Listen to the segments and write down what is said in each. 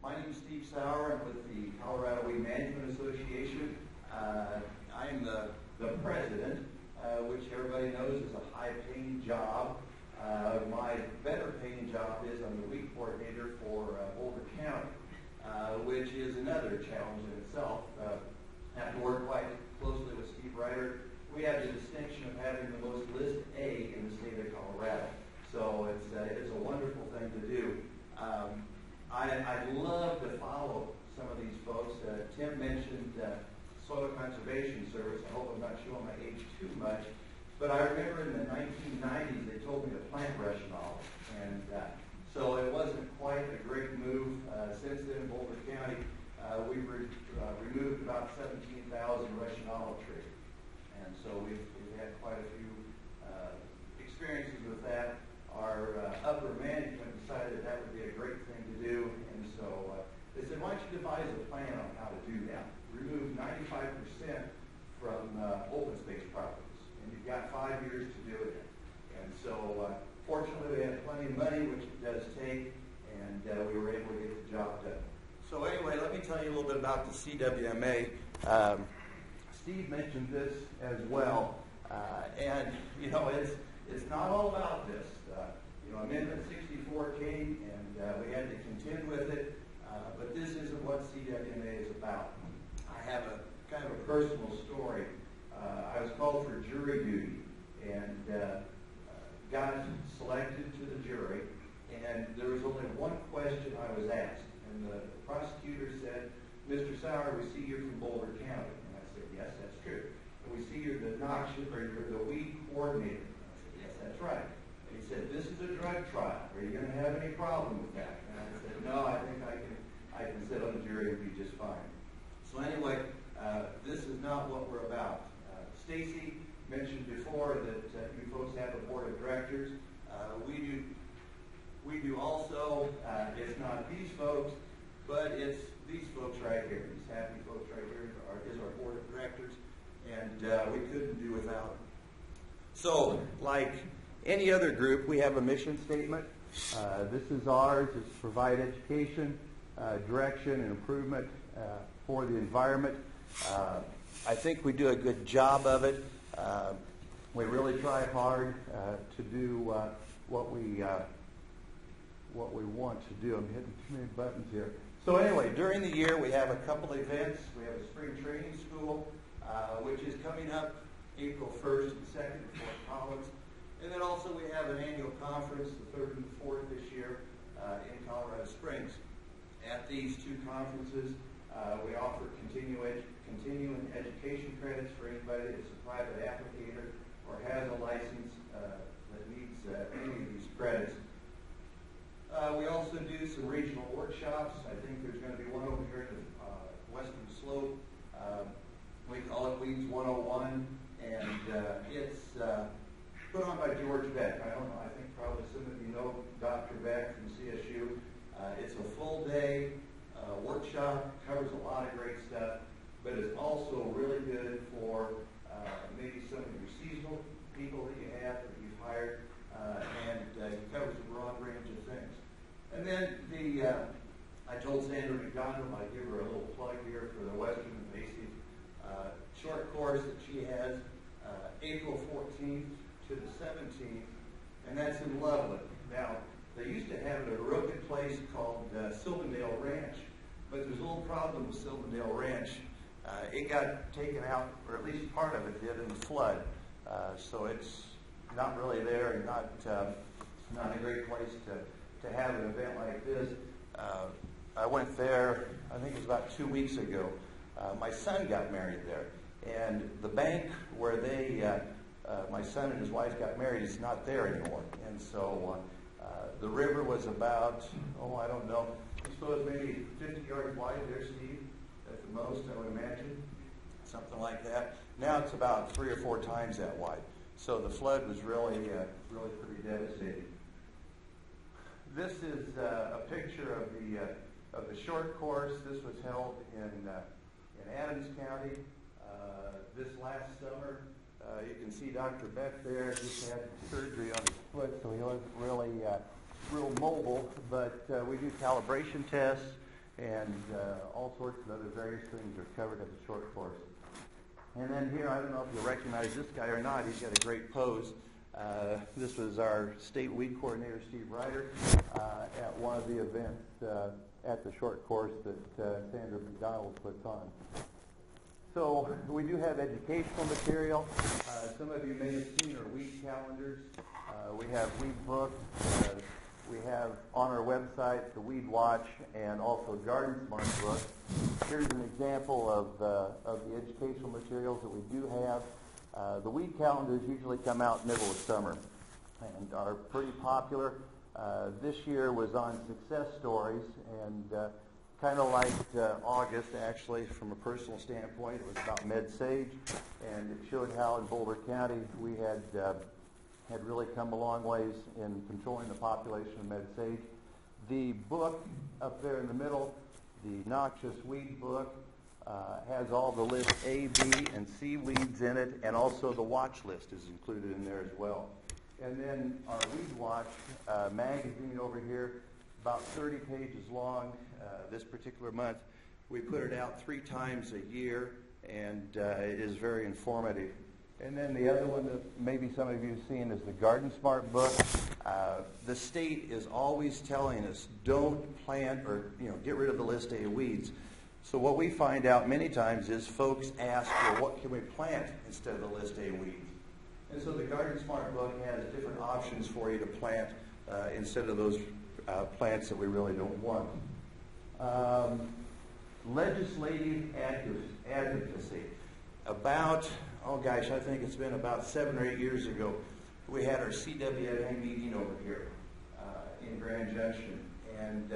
My name is Steve Sauer. I'm with the Colorado Weed Management Association. I am the president, which everybody knows is a high-paying job. My better-paying job is I'm the weed coordinator for Boulder County, which is another challenge in itself. I have to work quite closely with Steve Ryder. We have the distinction of having the most List A in the state of Colorado. So it's a wonderful thing to do. I'd love to follow some of these folks. Tim mentioned Soil Conservation Service. I hope I'm not showing my age too much. But I remember in the 1990s they told me to plant Russian olive. And so it wasn't quite a great move. Since then in Boulder County, we've removed about 17,000 Russian olive trees. And so we've had quite a few experiences with that. Our upper management decided that would be a great thing to do, and so they said, why don't you devise a plan on how to do that? Remove 95% from open space properties, and you've got 5 years to do it. And so fortunately we had plenty of money, which it does take, and we were able to get the job done. So anyway, let me tell you a little bit about the CWMA. Steve mentioned this as well, and you know it's not all about this. Amendment 64 came, and we had to contend with it, but this isn't what CWMA is about. I have a kind of a personal story. I was called for jury duty, and got selected to the jury, and there was only one question I was asked, and the prosecutor said, Mr. Sauer, we see you're from Boulder County. And I said, yes, that's true. And we see you're the weed coordinator. And I said, yes, that's right. And he said, this is a drug trial. Are you going to have any problem with that? And I said, no, I think I can sit on the jury and be just fine. So anyway, this is not what we're about. Stacy mentioned before that you folks have a board of directors. We do also. It's not these folks, but it's these folks right here. These happy folks right here is our board of directors, and we couldn't do without them. So, like any other group, we have a mission statement. This is ours. It's to provide education, direction, and improvement for the environment. I think we do a good job of it. We really try hard to do what we want to do. I'm hitting too many buttons here. So anyway, during the year we have a couple events. We have a spring training school, which is coming up April 1st and 2nd in Fort Collins. And then also we have an annual conference, the 3rd and the 4th this year in Colorado Springs. At these two conferences, we offer continuing education credits for anybody that's a private applicator or has a license that needs any of these credits. We also do some regional workshops. I think there's going to be one over here in the Western Slope. We call it Weeds 101, and it's put on by George Beck. I don't know, I think probably some of you know Dr. Beck from CSU. It's a full day workshop, covers a lot of great stuff, but it's also really good for maybe some of your seasonal people that you have, that you've hired, and it covers a broad range of things. And then I told Sandra McDonald I'd give her a little plug here for the Western Invasive short course that she has April 14th to the 17th, and that's in Loveland. Now, they used to have it at a real good place called Sylvandale Ranch, but there's a little problem with Sylvandale Ranch. It got taken out, or at least part of it did, in the flood. So it's not really there, and not a great place to have an event like this. I went there, I think it was about 2 weeks ago. My son got married there, and the bank where my son and his wife got married is not there anymore. And so the river was about, I don't know, I suppose maybe 50 yards wide there, Steve, at the most, I would imagine, something like that. Now it's about 3 or 4 times that wide. So the flood was really pretty devastating. This is a picture of the short course. This was held in Adams County this last summer. You can see Dr. Beck there just had surgery on his foot, so he wasn't really real mobile. But we do calibration tests, and all sorts of other various things are covered at the short course. And then here, I don't know if you recognize this guy or not, he's got a great pose. This was our state weed coordinator, Steve Ryder, at one of the events at the short course that Sandra McDonald puts on. So we do have educational material. Some of you may have seen our weed calendars. We have weed books. We have on our website the Weed Watch and also Garden Smart book. Here's an example of the educational materials that we do have. The weed calendars usually come out middle of summer and are pretty popular. This year was on success stories, and kind of like August, actually, from a personal standpoint. It was about med-sage, and it showed how in Boulder County we had really come a long ways in controlling the population of med-sage. The book up there in the middle, the Noxious Weed book, has all the list A, B, and C weeds in it, and also the watch list is included in there as well. And then our Weed Watch magazine over here, about 30 pages long. This particular month, we put it out 3 times a year, and it is very informative. And then the other one that maybe some of you have seen is the Garden Smart book. The state is always telling us, don't plant or get rid of the list A weeds. So what we find out many times is folks ask, well, what can we plant instead of the list A weeds? And so the Garden Smart book has different options for you to plant instead of those plants that we really don't want. Legislative advocacy. About, I think it's been about 7 or 8 years ago, we had our CWMA meeting over here in Grand Junction, and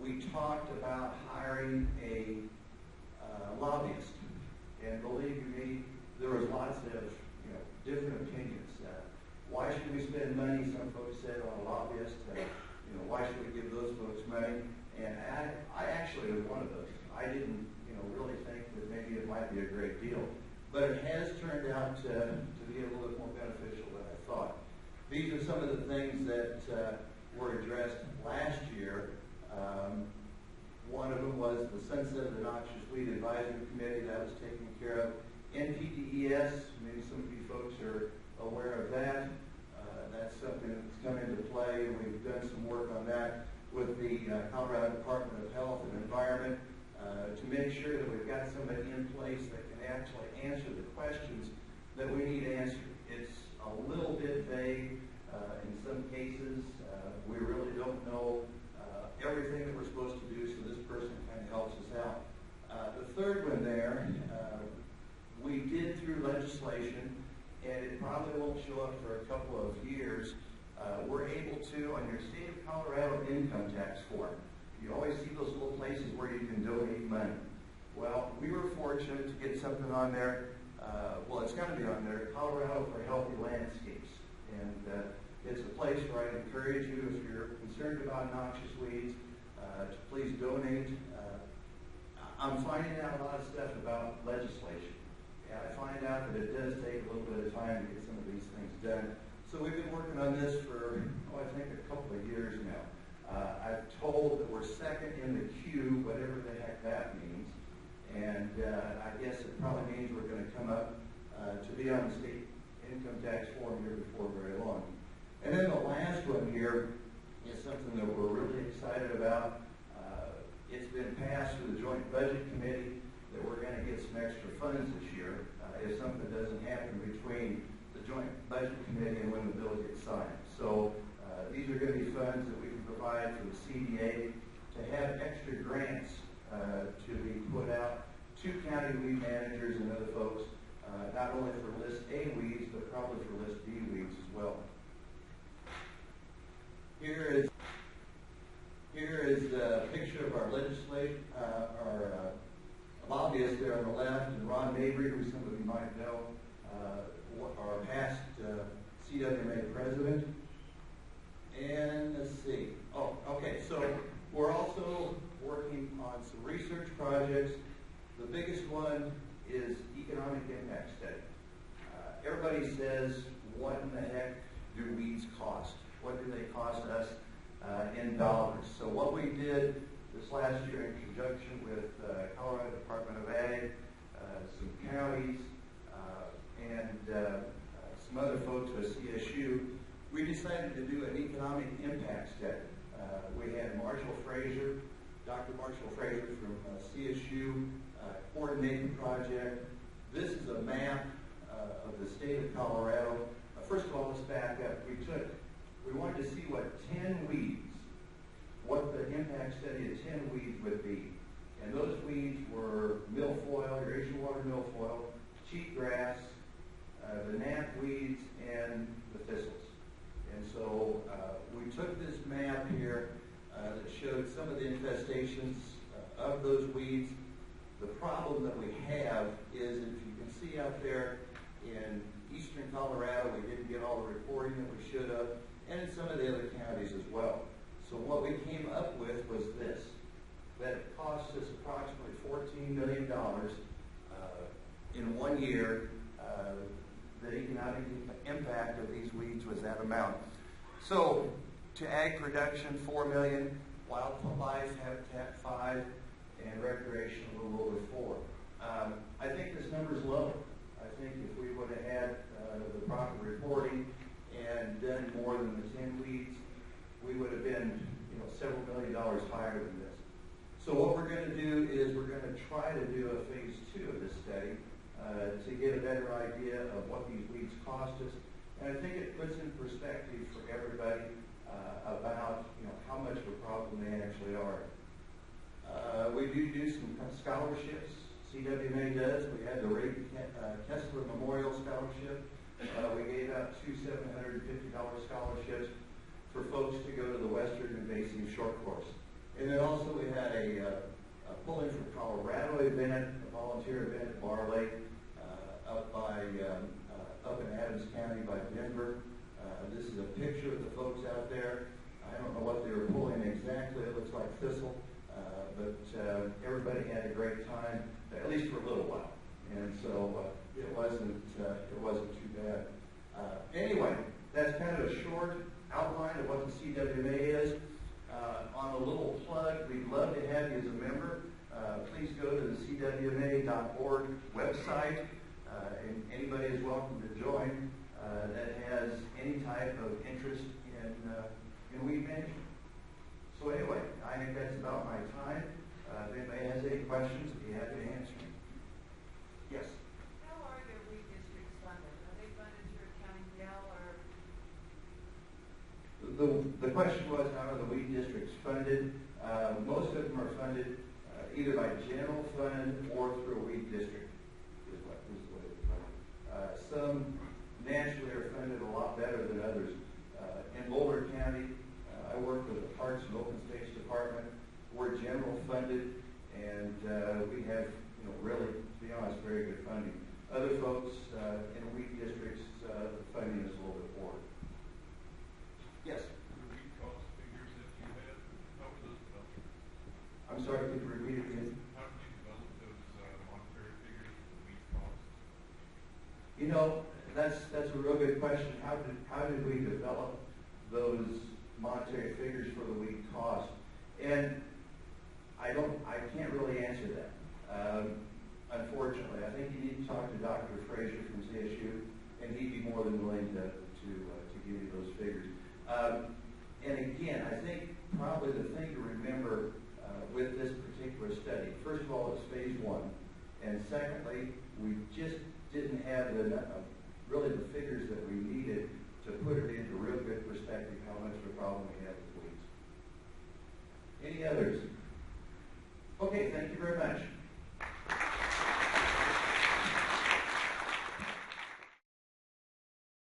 we talked about hiring a lobbyist. And believe you me, there was lots of different opinions. Why should we spend money? Some folks said on a lobbyist. Why should we give those folks money? And I actually was one of those. I didn't, really think that maybe it might be a great deal, but it has turned out to be a little bit more beneficial than I thought. These are some of the things that were addressed last year. One of them was the Sunset of the Noxious Weed Advisory Committee that was taken care of. NPDES, maybe some of you folks are aware of that. That's something that's come into play. We've done some work on that with the Colorado Department of Health and Environment to make sure that we've got somebody in place that can actually answer the questions that we need answered. It's a little bit vague in some cases. We really don't know everything that we're supposed to do, so this person kind of helps us out. The third one there, we did through legislation, and it probably won't show up for a couple of years. We're able to, on your state of Colorado income tax form, you always see those little places where you can donate money. Well, we were fortunate to get something on there. It's going to be on there, Colorado for Healthy Landscapes. And it's a place where I encourage you, if you're concerned about noxious weeds, to please donate. I'm finding out a lot of stuff about legislation. And I find out that it does take a little bit of time to get some of these things done. So we've been working on this for, I think a couple of years now. I've told that we're second in the queue, whatever the heck that means. And I guess it probably means we're going to come up to be on the state income tax form here before very long. And then the last one here is something that we're really excited about. It's been passed through the Joint Budget Committee that we're going to get some extra funds this year if something doesn't happen between the Joint Budget Committee and when the bill gets signed. So these are going to be funds that we can provide for the CDA to have extra grants to be put out to county weed managers and other folks, not only for List A weeds, but probably for List B weeds as well. Here is a picture of our legislature, our lobbyist there on the left, and Ron Mabry, who some of you might know, our past CWMA president. And let's see. So we're also working on some research projects. The biggest one is economic impact study. Everybody says, what in the heck do weeds cost? What do they cost us in dollars? So what we did, This last year, in conjunction with Colorado Department of Ag, some counties, and some other folks with CSU, we decided to do an economic impact study. We had Dr. Marshall Fraser from CSU coordinate the project. This is a map of the state of Colorado. First of all, let's back up. We wanted to see what the impact study of 10 weeds would be. And those weeds were milfoil, irrigation water milfoil, cheatgrass, the knapweeds, and the thistles. And so we took this map here that showed some of the infestations of those weeds. The problem that we have is, if you can see out there in eastern Colorado, we didn't get all the reporting that we should have, and in some of the other counties as well. So what we came up with was this, that it cost us approximately $14 million in 1 year. The economic impact of these weeds was that amount. So to ag production, $4 million, wildlife habitat, 5, and recreation a little over 4. I think this number is low. I think if we would have had the proper reporting and done more than the 10 weeds, we would have been, several $1 million higher than this. So what we're going to do is we're going to try to do a phase 2 of this study to get a better idea of what these weeds cost us. And I think it puts in perspective for everybody about how much of a problem they actually are. We do some scholarships. CWMA does. We had the Ray Kessler Memorial Scholarship. We gave out 2 $750 scholarships for folks to go to the Western Invasive short course. And then also we had a Pulling from Colorado event, a volunteer event at Bar Lake, up in Adams County by Denver. This is a picture of the folks out there. I don't know what they were pulling exactly. It looks like thistle, but everybody had a great time, at least for a little while. And so it wasn't too bad. Anyway, that's kind of a short outline of what the CWMA is. On a little plug, we'd love to have you as a member. Please go to the CWMA.org website, and anybody is welcome to join that has any type of interest in weed management. So anyway, I think that's about my time. If anybody has any questions, I'd be happy to answer them. Yes? How are your weed districts funded? Are they funded through county bill or? The question was, how are the weed districts funded? Most of them are funded either by general fund or through a weed district, is what it's funded. Some naturally are funded a lot better than others. In Boulder County, I work with the Parks and Open Space Department. We're general funded, and we have, really, to be honest, very good funding. Other folks in weed districts, the funding is a little bit poor. Yes? I'm sorry, could you repeat it again? How did you develop those monetary figures for the weed costs? That's a real good question. How did we develop those monetary figures for the weed cost? And I can't really answer that. Unfortunately, I think you need to talk to Dr. Fraser from CSU, and he'd be more than willing to give you those figures. And again, I think probably the thing to remember with this particular study, first of all, it's phase 1, and secondly, we just didn't have really the figures that we needed to put it into real good perspective how much of a problem we have with weeds. Any others? Okay, thank you very much.